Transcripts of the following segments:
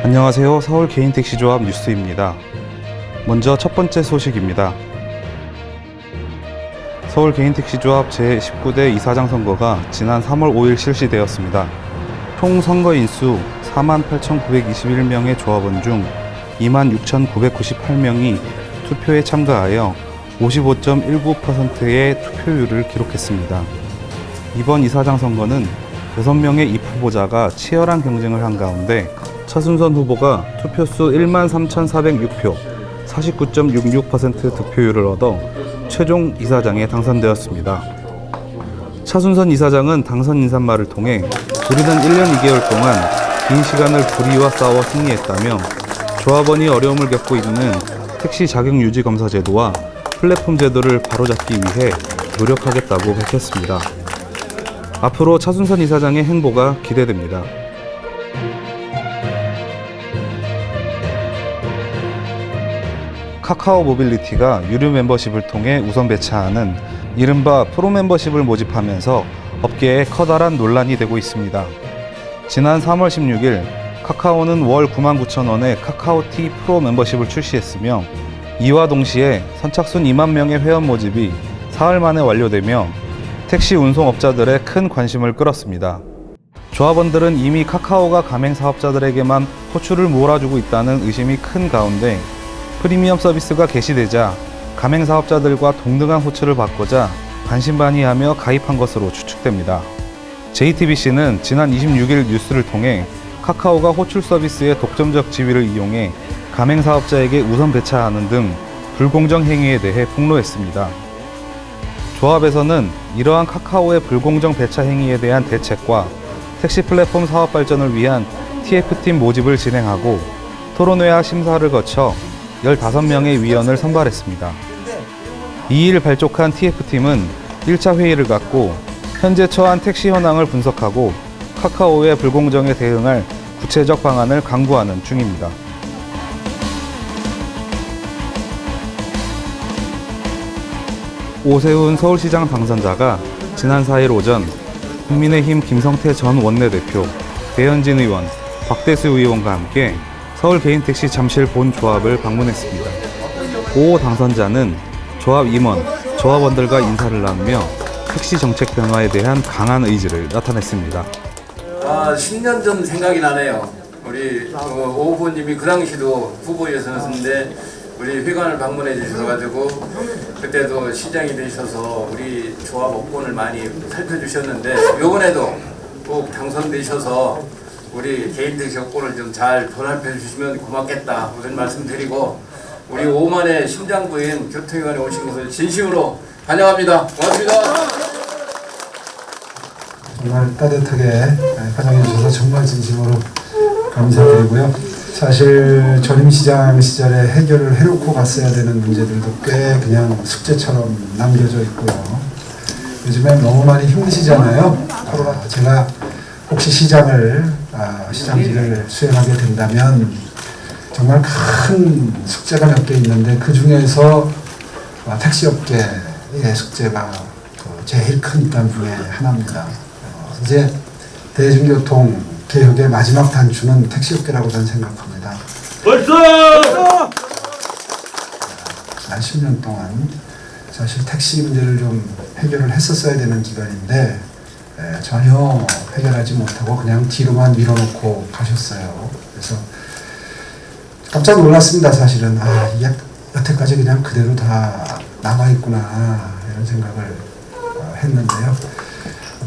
안녕하세요. 서울 개인택시조합 뉴스입니다. 먼저 첫 번째 소식입니다. 서울 개인택시조합 제19대 이사장 선거가 지난 3월 5일 실시되었습니다. 총 선거인수 48,921명의 조합원 중 26,998명이 투표에 참가하여 55.19%의 투표율을 기록했습니다. 이번 이사장 선거는 6명의 입후보자가 치열한 경쟁을 한 가운데 차순선 후보가 투표수 13,406표, 49.66% 득표율을 얻어 최종 이사장에 당선되었습니다. 차순선 이사장은 당선 인사말을 통해 우리는 1년 2개월 동안 긴 시간을 불의와 싸워 승리했다며 조합원이 어려움을 겪고 있는 택시 자격 유지 검사 제도와 플랫폼 제도를 바로잡기 위해 노력하겠다고 밝혔습니다. 앞으로 차순선 이사장의 행보가 기대됩니다. 카카오 모빌리티가 유료 멤버십을 통해 우선 배차하는 이른바 프로 멤버십을 모집하면서 업계에 커다란 논란이 되고 있습니다. 지난 3월 16일 카카오는 월 99,000원의 카카오티 프로 멤버십을 출시했으며 이와 동시에 선착순 2만 명의 회원 모집이 사흘 만에 완료되며 택시 운송업자들의 큰 관심을 끌었습니다. 조합원들은 이미 카카오가 가맹 사업자들에게만 호출을 몰아주고 있다는 의심이 큰 가운데 프리미엄 서비스가 개시되자 가맹 사업자들과 동등한 호출을 받고자 반신반의하며 가입한 것으로 추측됩니다. JTBC는 지난 26일 뉴스를 통해 카카오가 호출 서비스의 독점적 지위를 이용해 가맹 사업자에게 우선 배차하는 등 불공정 행위에 대해 폭로했습니다. 조합에서는 이러한 카카오의 불공정 배차 행위에 대한 대책과 택시 플랫폼 사업 발전을 위한 TF팀 모집을 진행하고 토론회와 심사를 거쳐 15명의 위원을 선발했습니다. 2일 발족한 TF팀은 1차 회의를 갖고 현재 처한 택시 현황을 분석하고 카카오의 불공정에 대응할 구체적 방안을 강구하는 중입니다. 오세훈 서울시장 당선자가 지난 4일 오전 국민의힘 김성태 전 원내대표, 배현진 의원, 박대수 의원과 함께 서울 개인택시 잠실 본 조합을 방문했습니다. 오 당선자는 조합 임원, 조합원들과 인사를 나누며 택시 정책 변화에 대한 강한 의지를 나타냈습니다. 10년 전 생각이 나네요. 우리 오 후보님이 그 당시도 후보였었는데 우리 회관을 방문해 주셔가지고 그때도 시장이 되셔서 우리 조합 업권을 많이 살펴주셨는데 이번에도 꼭 당선되셔서 우리 개인택시 업권을 좀 잘 돌아펴 주시면 고맙겠다 그런 말씀드리고 우리 오만의 심장부인 교통위원회 오신 것을 진심으로 환영합니다. 고맙습니다. 정말 따뜻하게 환영해 주셔서 정말 진심으로 감사드리고요. 사실 전임 시장 시절에 해결을 해놓고 갔어야 되는 문제들도 꽤 그냥 숙제처럼 남겨져 있고요. 요즘에 너무 많이 힘드시잖아요. 코로나 제가 혹시 시장직을 수행하게 된다면 정말 큰 숙제가 몇 개 있는데 그 중에서 택시업계의 숙제가 제일 큰 단 중에 하나입니다. 이제 대중교통 개혁의 마지막 단추는 택시업계라고 저는 생각합니다. 벌써! 지난 10년 동안 사실 택시 문제를 좀 해결을 했었어야 되는 기간인데 전혀 해결하지 못하고 그냥 뒤로만 밀어놓고 가셨어요. 그래서 깜짝 놀랐습니다. 사실은 이게 여태까지 그냥 그대로 다 남아있구나 이런 생각을 했는데요.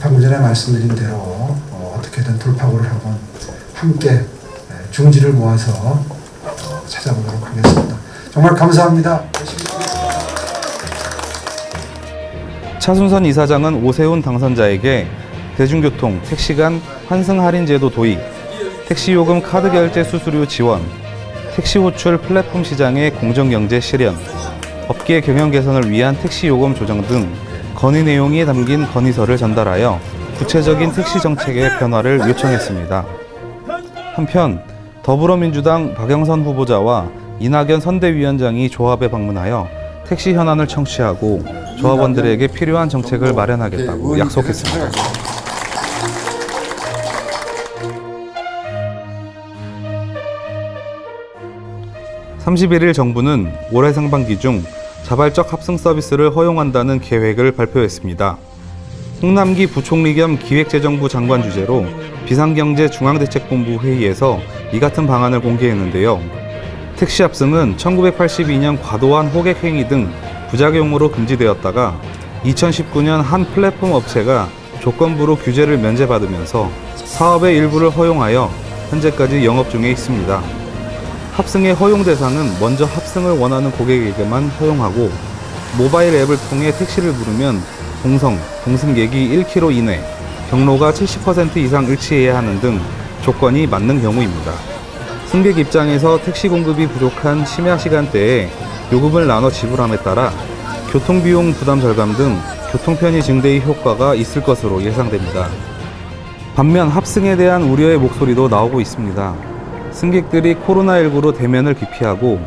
방금 전에 말씀드린 대로 어떻게든 돌파구를 한번 함께 중지를 모아서 찾아보도록 하겠습니다. 정말 감사합니다. 차순선 이사장은 오세훈 당선자에게 대중교통, 택시간 환승 할인 제도 도입, 택시요금 카드 결제 수수료 지원, 택시 호출 플랫폼 시장의 공정경제 실현, 업계 경영 개선을 위한 택시요금 조정 등 건의 내용이 담긴 건의서를 전달하여 구체적인 택시 정책의 변화를 요청했습니다. 한편 더불어민주당 박영선 후보자와 이낙연 선대위원장이 조합에 방문하여 택시 현안을 청취하고 조합원들에게 필요한 정책을 마련하겠다고 약속했습니다. 31일 정부는 올해 상반기 중 자발적 합승 서비스를 허용한다는 계획을 발표했습니다. 홍남기 부총리 겸 기획재정부 장관 주재로 비상경제중앙대책본부 회의에서 이 같은 방안을 공개했는데요. 택시 합승은 1982년 과도한 호객 행위 등 부작용으로 금지되었다가 2019년 한 플랫폼 업체가 조건부로 규제를 면제받으면서 사업의 일부를 허용하여 현재까지 영업 중에 있습니다. 합승의 허용 대상은 먼저 합승을 원하는 고객에게만 허용하고 모바일 앱을 통해 택시를 부르면 동승객이 1km 이내, 경로가 70% 이상 일치해야 하는 등 조건이 맞는 경우입니다. 승객 입장에서 택시 공급이 부족한 심야 시간대에 요금을 나눠 지불함에 따라 교통비용 부담 절감 등 교통편의 증대의 효과가 있을 것으로 예상됩니다. 반면 합승에 대한 우려의 목소리도 나오고 있습니다. 승객들이 코로나19로 대면을 기피하고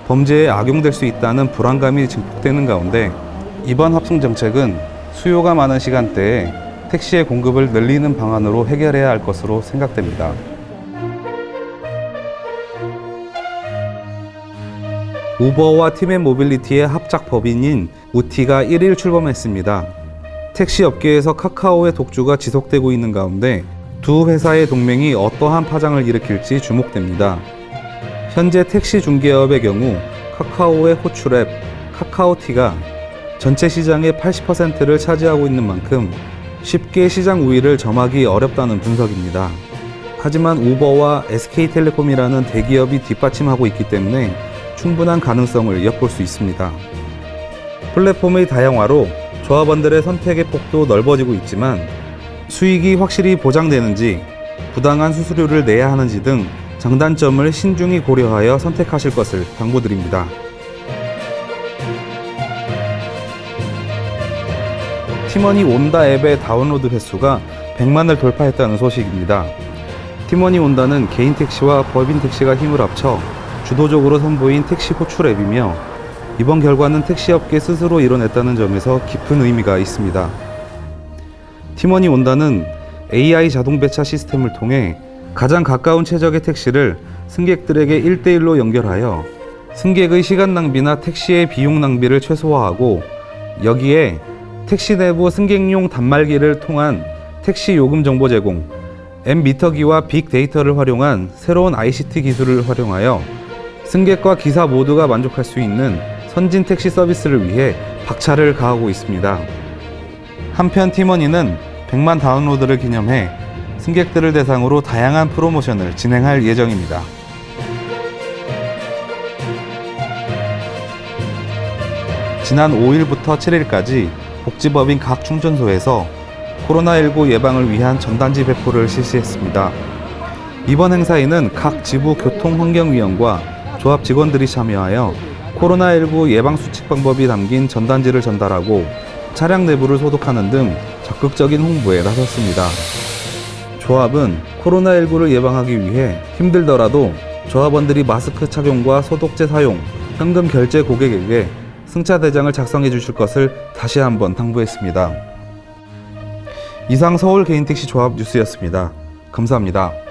범죄에 악용될 수 있다는 불안감이 증폭되는 가운데 이번 합승 정책은 수요가 많은 시간대에 택시의 공급을 늘리는 방안으로 해결해야 할 것으로 생각됩니다. 우버와 팀앤모빌리티의 합작 법인인 우티가 1일 출범했습니다. 택시 업계에서 카카오의 독주가 지속되고 있는 가운데 두 회사의 동맹이 어떠한 파장을 일으킬지 주목됩니다. 현재 택시 중개업의 경우 카카오의 호출앱 카카오티가 전체 시장의 80%를 차지하고 있는 만큼 쉽게 시장 우위를 점하기 어렵다는 분석입니다. 하지만 우버와 SK텔레콤이라는 대기업이 뒷받침하고 있기 때문에 충분한 가능성을 엿볼 수 있습니다. 플랫폼의 다양화로 조합원들의 선택의 폭도 넓어지고 있지만 수익이 확실히 보장되는지, 부당한 수수료를 내야 하는지 등 장단점을 신중히 고려하여 선택하실 것을 당부드립니다. 팀원이 온다 앱의 다운로드 횟수가 100만을 돌파했다는 소식입니다. 팀원이 온다는 개인 택시와 법인 택시가 힘을 합쳐 주도적으로 선보인 택시 호출 앱이며 이번 결과는 택시업계 스스로 이뤄냈다는 점에서 깊은 의미가 있습니다. 팀원이 온다는 AI 자동 배차 시스템을 통해 가장 가까운 최적의 택시를 승객들에게 1대1로 연결하여 승객의 시간 낭비나 택시의 비용 낭비를 최소화하고 여기에 택시 내부 승객용 단말기를 통한 택시 요금 정보 제공, 앱미터기와 빅데이터를 활용한 새로운 ICT 기술을 활용하여 승객과 기사 모두가 만족할 수 있는 선진 택시 서비스를 위해 박차를 가하고 있습니다. 한편 팀원이는 100만 다운로드를 기념해 승객들을 대상으로 다양한 프로모션을 진행할 예정입니다. 지난 5일부터 7일까지 복지법인 각 충전소에서 코로나19 예방을 위한 전단지 배포를 실시했습니다. 이번 행사에는 각 지부 교통환경위원과 조합 직원들이 참여하여 코로나19 예방수칙 방법이 담긴 전단지를 전달하고 차량 내부를 소독하는 등 적극적인 홍보에 나섰습니다. 조합은 코로나19를 예방하기 위해 힘들더라도 조합원들이 마스크 착용과 소독제 사용, 현금 결제 고객에게 승차 대장을 작성해 주실 것을 다시 한번 당부했습니다. 이상 서울 개인택시 조합 뉴스였습니다. 감사합니다.